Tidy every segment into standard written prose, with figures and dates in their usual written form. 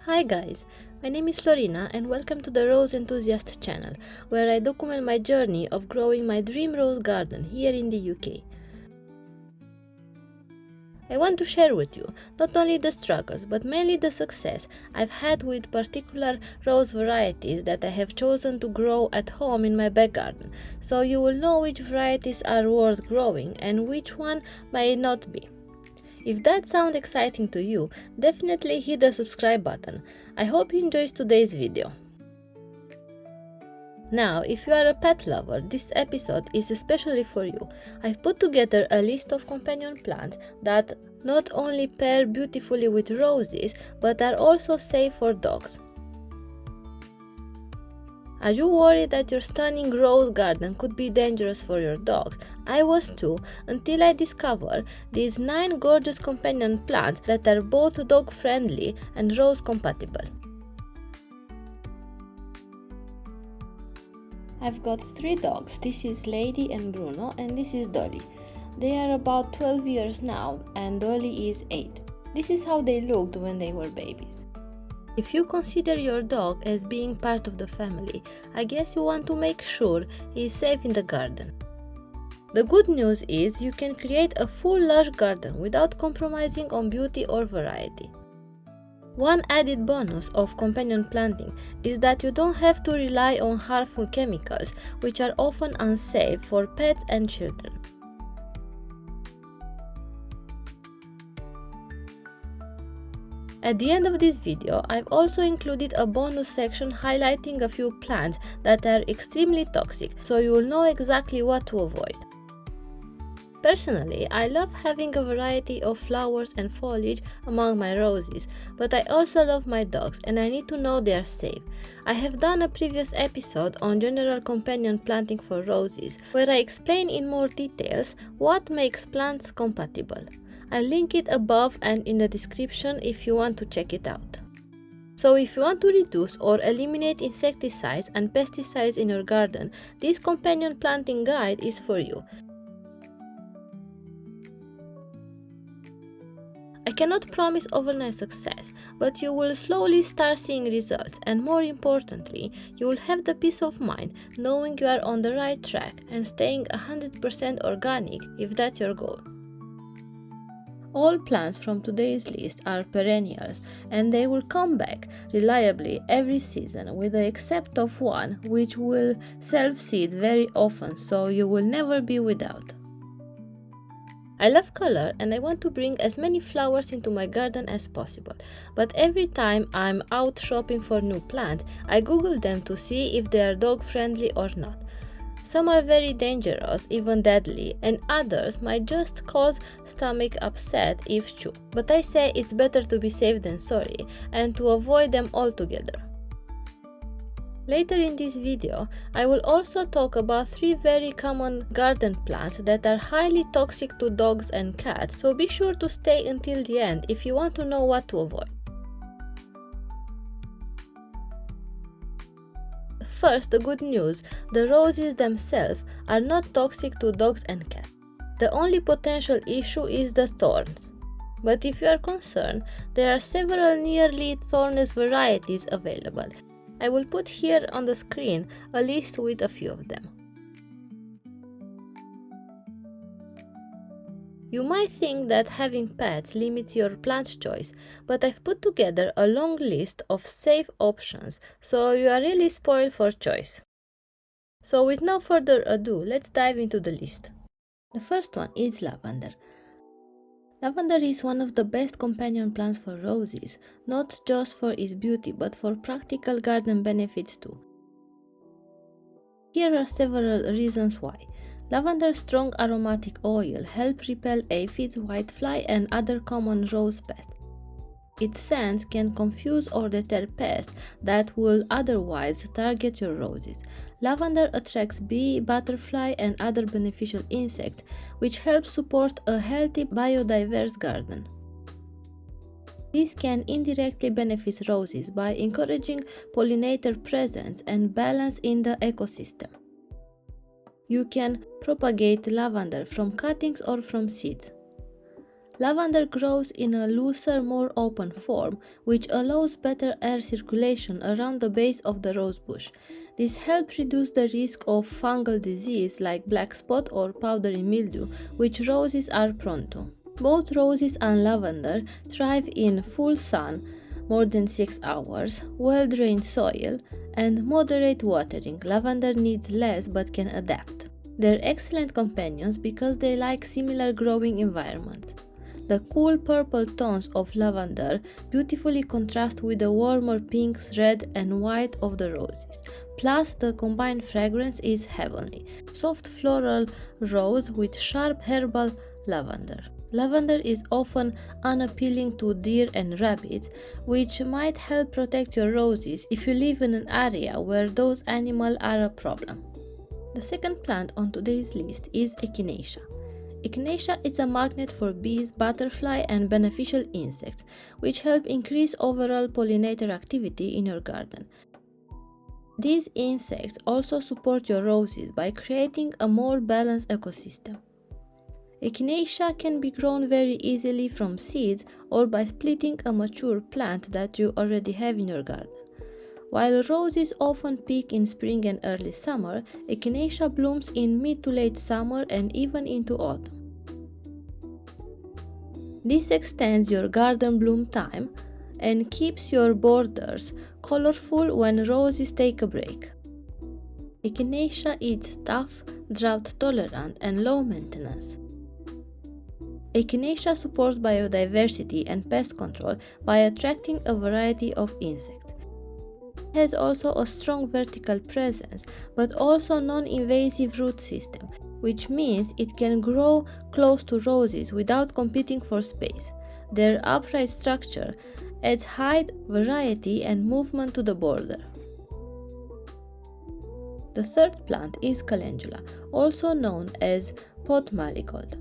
Hi guys, my name is Florina and welcome to the Rose Enthusiast channel, where I document my journey of growing my dream rose garden here in the UK. I want to share with you not only the struggles but mainly the success I've had with particular rose varieties that I have chosen to grow at home in my back garden, so you will know which varieties are worth growing and which one might not be. If that sounds exciting to you, definitely hit the subscribe button. I hope you enjoyed today's video. Now, if you are a pet lover, this episode is especially for you. I've put together a list of companion plants that not only pair beautifully with roses, but are also safe for dogs. Are you worried that your stunning rose garden could be dangerous for your dogs? I was too, until I discovered these 9 gorgeous companion plants that are both dog friendly and rose compatible. I've got 3 dogs. This is Lady and Bruno, and this is Dolly. They are about 12 years now and Dolly is 8. This is how they looked when they were babies. If you consider your dog as being part of the family, I guess you want to make sure he is safe in the garden. The good news is you can create a full lush garden without compromising on beauty or variety. One added bonus of companion planting is that you don't have to rely on harmful chemicals, which are often unsafe for pets and children. At the end of this video, I've also included a bonus section highlighting a few plants that are extremely toxic, so you will know exactly what to avoid. Personally, I love having a variety of flowers and foliage among my roses, but I also love my dogs and I need to know they are safe. I have done a previous episode on general companion planting for roses, where I explain in more details what makes plants compatible. I'll link it above and in the description if you want to check it out. So if you want to reduce or eliminate insecticides and pesticides in your garden, this companion planting guide is for you. I cannot promise overnight success, but you will slowly start seeing results, and more importantly, you will have the peace of mind knowing you are on the right track and staying 100% organic if that's your goal. All plants from today's list are perennials and they will come back reliably every season with the except of one which will self-seed very often, so you will never be without. I love color and I want to bring as many flowers into my garden as possible, but every time I'm out shopping for new plants, I Google them to see if they are dog friendly or not. Some are very dangerous, even deadly, and others might just cause stomach upset if chewed. But I say it's better to be safe than sorry and to avoid them altogether. Later in this video, I will also talk about 3 very common garden plants that are highly toxic to dogs and cats, so be sure to stay until the end if you want to know what to avoid. First, the good news, the roses themselves are not toxic to dogs and cats. The only potential issue is the thorns. But if you are concerned, there are several nearly thornless varieties available. I will put here on the screen a list with a few of them. You might think that having pets limits your plant choice, but I've put together a long list of safe options, so you are really spoiled for choice. So with no further ado, let's dive into the list. The first one is lavender. Lavender is one of the best companion plants for roses, not just for its beauty, but for practical garden benefits too. Here are several reasons why. Lavender's strong aromatic oil helps repel aphids, whitefly, and other common rose pests. Its scent can confuse or deter pests that will otherwise target your roses. Lavender attracts bee, butterfly, and other beneficial insects, which helps support a healthy, biodiverse garden. This can indirectly benefit roses by encouraging pollinator presence and balance in the ecosystem. You can propagate lavender from cuttings or from seeds. Lavender grows in a looser, more open form, which allows better air circulation around the base of the rosebush. This helps reduce the risk of fungal disease like black spot or powdery mildew, which roses are prone to. Both roses and lavender thrive in full sun, more than 6 hours, well-drained soil, and moderate watering. Lavender needs less but can adapt. They're excellent companions because they like similar growing environments. The cool purple tones of lavender beautifully contrast with the warmer pinks, red, and white of the roses. Plus, the combined fragrance is heavenly. Soft floral rose with sharp herbal lavender. Lavender is often unappealing to deer and rabbits, which might help protect your roses if you live in an area where those animals are a problem. The second plant on today's list is Echinacea. Echinacea is a magnet for bees, butterfly, and beneficial insects, which help increase overall pollinator activity in your garden. These insects also support your roses by creating a more balanced ecosystem. Echinacea can be grown very easily from seeds or by splitting a mature plant that you already have in your garden. While roses often peak in spring and early summer, Echinacea blooms in mid to late summer and even into autumn. This extends your garden bloom time and keeps your borders colorful when roses take a break. Echinacea is tough, drought tolerant, and low maintenance. Echinacea supports biodiversity and pest control by attracting a variety of insects. It has also a strong vertical presence, but also non-invasive root system, which means it can grow close to roses without competing for space. Their upright structure adds height, variety, and movement to the border. The third plant is Calendula, also known as pot marigold.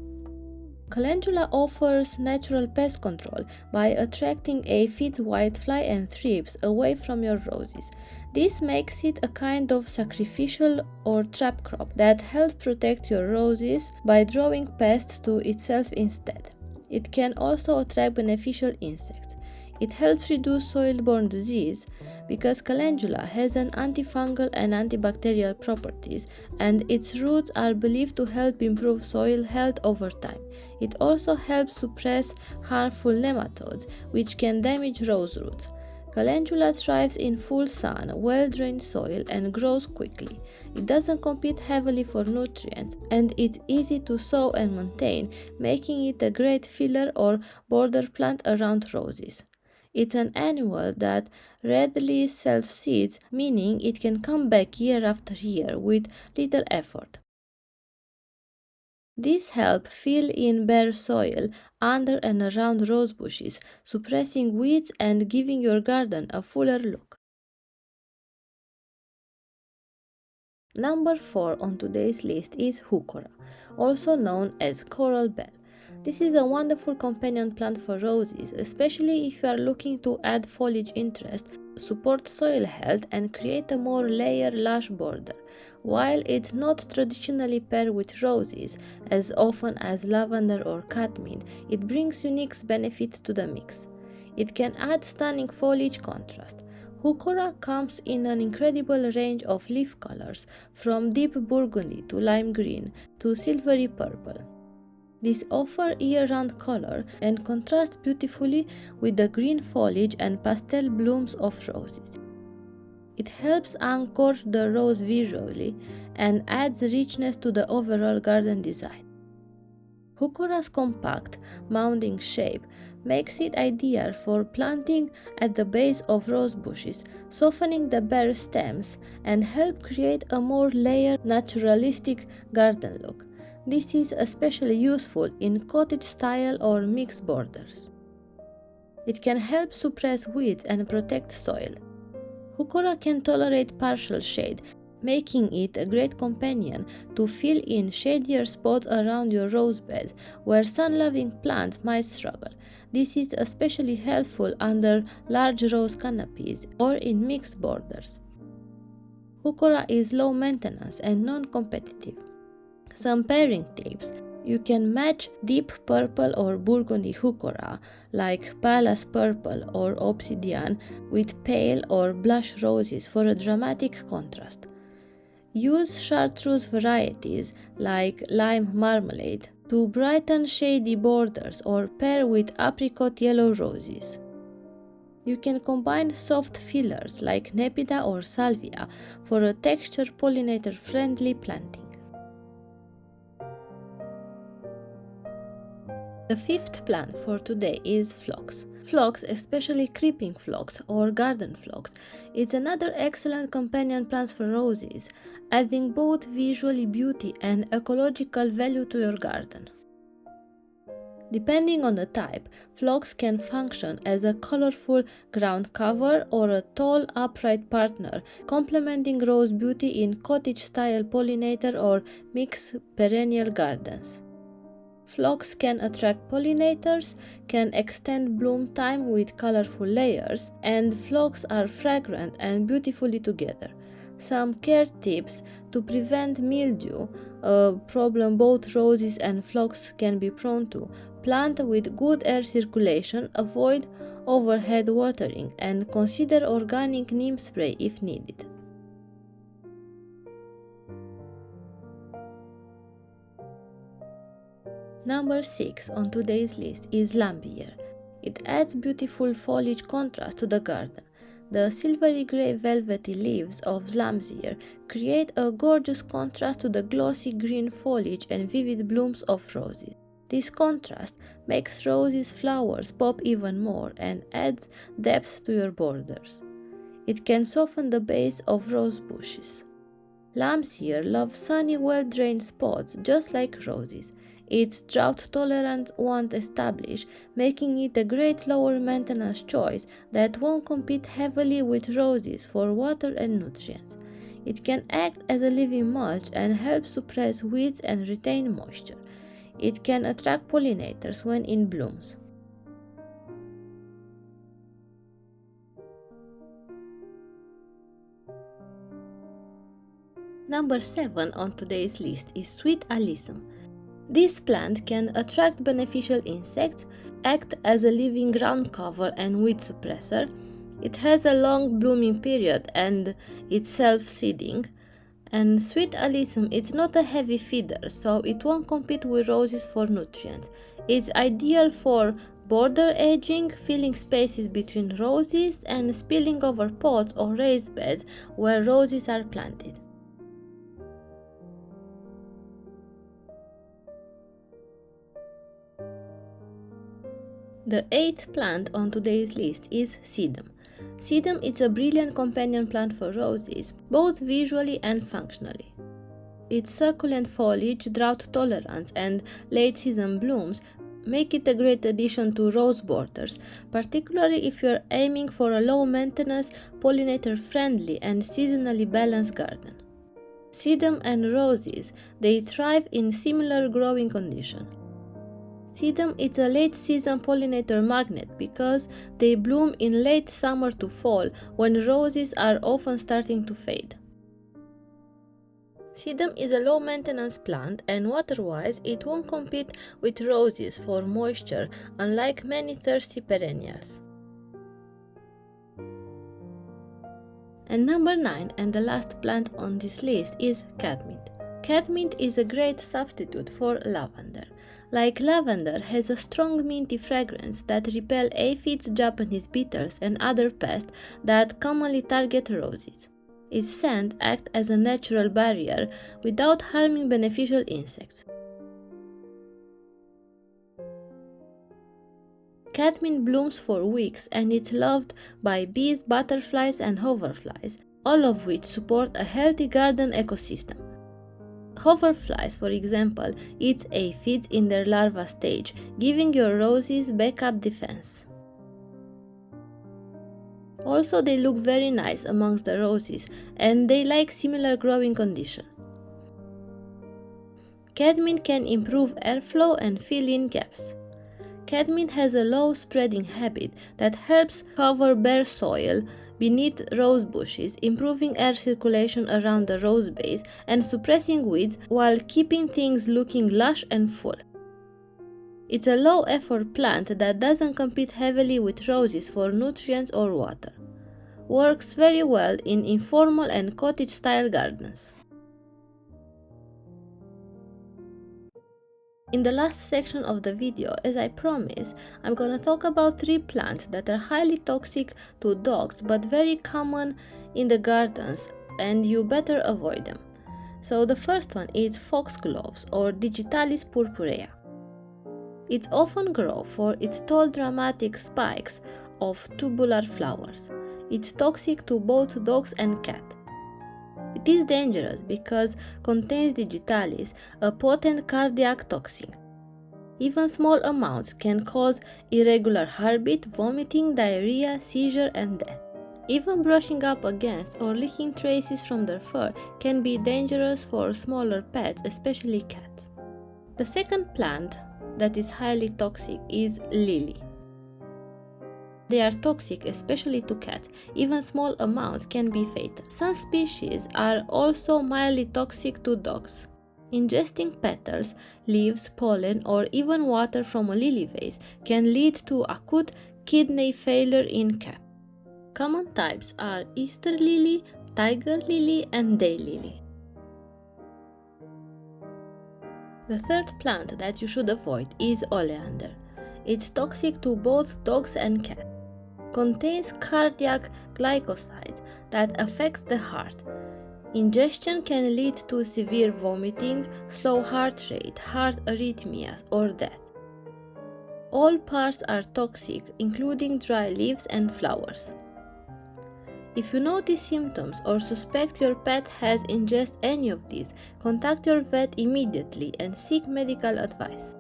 Calendula offers natural pest control by attracting aphids, whitefly, and thrips away from your roses. This makes it a kind of sacrificial or trap crop that helps protect your roses by drawing pests to itself instead. It can also attract beneficial insects. It helps reduce soil-borne disease because calendula has an antifungal and antibacterial properties, and its roots are believed to help improve soil health over time. It also helps suppress harmful nematodes, which can damage rose roots. Calendula thrives in full sun, well-drained soil, and grows quickly. It doesn't compete heavily for nutrients, and it's easy to sow and maintain, making it a great filler or border plant around roses. It's an annual that readily self-seeds, meaning it can come back year after year with little effort. This helps fill in bare soil under and around rose bushes, suppressing weeds and giving your garden a fuller look. Number 4 on today's list is Heuchera, also known as coral bell. This is a wonderful companion plant for roses, especially if you are looking to add foliage interest, support soil health, and create a more layered, lush border. While it's not traditionally paired with roses as often as lavender or catmint, it brings unique benefits to the mix. It can add stunning foliage contrast. Heuchera comes in an incredible range of leaf colors, from deep burgundy to lime green to silvery purple. These offer year-round color and contrast beautifully with the green foliage and pastel blooms of roses. It helps anchor the rose visually and adds richness to the overall garden design. Heuchera's compact, mounding shape makes it ideal for planting at the base of rose bushes, softening the bare stems and help create a more layered, naturalistic garden look. This is especially useful in cottage style or mixed borders. It can help suppress weeds and protect soil. Heuchera can tolerate partial shade, making it a great companion to fill in shadier spots around your rose beds where sun-loving plants might struggle. This is especially helpful under large rose canopies or in mixed borders. Heuchera is low maintenance and non-competitive. Some pairing tips: You can match deep purple or burgundy Heuchera, like Palace purple or obsidian, with pale or blush roses for a dramatic contrast. Use chartreuse varieties, like lime marmalade, to brighten shady borders or pair with apricot yellow roses. You can combine soft fillers like Nepida or Salvia for a texture pollinator-friendly planting. The fifth plant for today is Phlox. Phlox, especially creeping phlox or garden phlox, is another excellent companion plant for roses, adding both visually beauty and ecological value to your garden. Depending on the type, phlox can function as a colorful ground cover or a tall, upright partner, complementing rose beauty in cottage-style pollinator or mixed perennial gardens. Phlox can attract pollinators, can extend bloom time with colorful layers, and phlox are fragrant and beautifully together. Some care tips to prevent mildew, a problem both roses and phlox can be prone to. Plant with good air circulation, avoid overhead watering, and consider organic neem spray if needed. Number 6 on today's list is Lavander. It adds beautiful foliage contrast to the garden. The silvery grey velvety leaves of Lavander create a gorgeous contrast to the glossy green foliage and vivid blooms of roses. This contrast makes roses' flowers pop even more and adds depth to your borders. It can soften the base of rose bushes. Lavander loves sunny, well-drained spots just like roses. Its drought-tolerant won't establish, making it a great lower-maintenance choice that won't compete heavily with roses for water and nutrients. It can act as a living mulch and help suppress weeds and retain moisture. It can attract pollinators when in blooms. Number 7 on today's list is sweet Alyssum. This plant can attract beneficial insects, act as a living ground cover and weed suppressor. It has a long blooming period and it's self-seeding. And sweet Alyssum, it's not a heavy feeder, so it won't compete with roses for nutrients. It's ideal for border edging, filling spaces between roses, and spilling over pots or raised beds where roses are planted. The 8th plant on today's list is Seedum. Seedum is a brilliant companion plant for roses, both visually and functionally. Its succulent foliage, drought tolerance, and late-season blooms make it a great addition to rose borders, particularly if you're aiming for a low-maintenance, pollinator-friendly, and seasonally balanced garden. Seedum and roses, they thrive in similar growing conditions. Seedum is a late-season pollinator magnet because they bloom in late summer to fall when roses are often starting to fade. Seedum is a low-maintenance plant and water-wise it won't compete with roses for moisture, unlike many thirsty perennials. And number 9 and the last plant on this list is Catmint. Catmint is a great substitute for lavender. Like lavender, has a strong minty fragrance that repel aphids, Japanese beetles, and other pests that commonly target roses. Its scent acts as a natural barrier without harming beneficial insects. Catmint blooms for weeks and it's loved by bees, butterflies, and hoverflies, all of which support a healthy garden ecosystem. Hoverflies, for example, eat aphids in their larva stage, giving your roses backup defense. Also, they look very nice amongst the roses and they like similar growing conditions. Catmint can improve airflow and fill in gaps. Catmint has a low spreading habit that helps cover bare soil beneath rose bushes, improving air circulation around the rose base and suppressing weeds while keeping things looking lush and full. It's a low-effort plant that doesn't compete heavily with roses for nutrients or water. Works very well in informal and cottage-style gardens. In the last section of the video, as I promised, I'm gonna talk about 3 plants that are highly toxic to dogs but very common in the gardens and you better avoid them. So the first one is foxgloves or Digitalis purpurea. It's often grown for its tall dramatic spikes of tubular flowers. It's toxic to both dogs and cats. It is dangerous because contains digitalis, a potent cardiac toxin. Even small amounts can cause irregular heartbeat, vomiting, diarrhea, seizure, and death. Even brushing up against or licking traces from their fur can be dangerous for smaller pets, especially cats. The second plant that is highly toxic is lily. They are toxic, especially to cats. Even small amounts can be fatal. Some species are also mildly toxic to dogs. Ingesting petals, leaves, pollen, or even water from a lily vase can lead to acute kidney failure in cats. Common types are Easter lily, tiger lily, and daylily. The third plant that you should avoid is oleander. It's toxic to both dogs and cats. Contains cardiac glycosides that affects the heart. Ingestion can lead to severe vomiting, slow heart rate, heart arrhythmias, or death. All parts are toxic, including dry leaves and flowers. If you notice symptoms or suspect your pet has ingested any of these, contact your vet immediately and seek medical advice.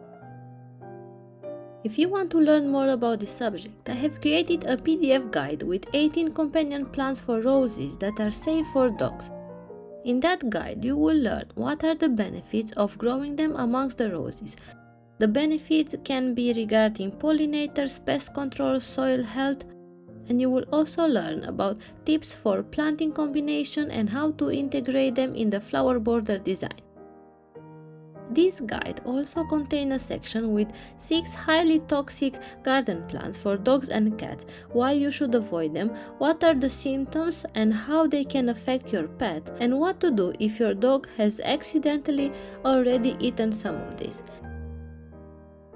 If you want to learn more about this subject, I have created a PDF guide with 18 companion plants for roses that are safe for dogs. In that guide, you will learn what are the benefits of growing them amongst the roses. The benefits can be regarding pollinators, pest control, soil health, and you will also learn about tips for planting combination and how to integrate them in the flower border design. This guide also contains a section with 6 highly toxic garden plants for dogs and cats, why you should avoid them, what are the symptoms and how they can affect your pet, and what to do if your dog has accidentally already eaten some of these.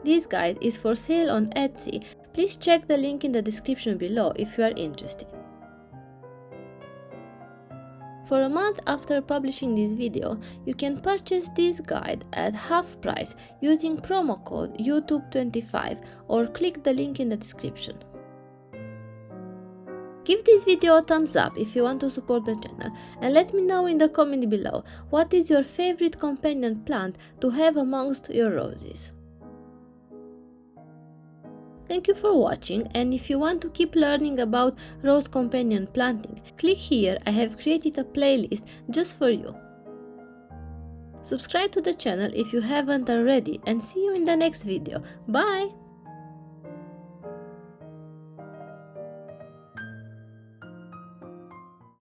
This guide is for sale on Etsy. Please check the link in the description below if you are interested. For a month after publishing this video, you can purchase this guide at half price using promo code YouTube25 or click the link in the description. Give this video a thumbs up if you want to support the channel and let me know in the comment below what is your favorite companion plant to have amongst your roses. Thank you for watching, and if you want to keep learning about rose companion planting, click here. I have created a playlist just for you. Subscribe to the channel if you haven't already, and see you in the next video. Bye!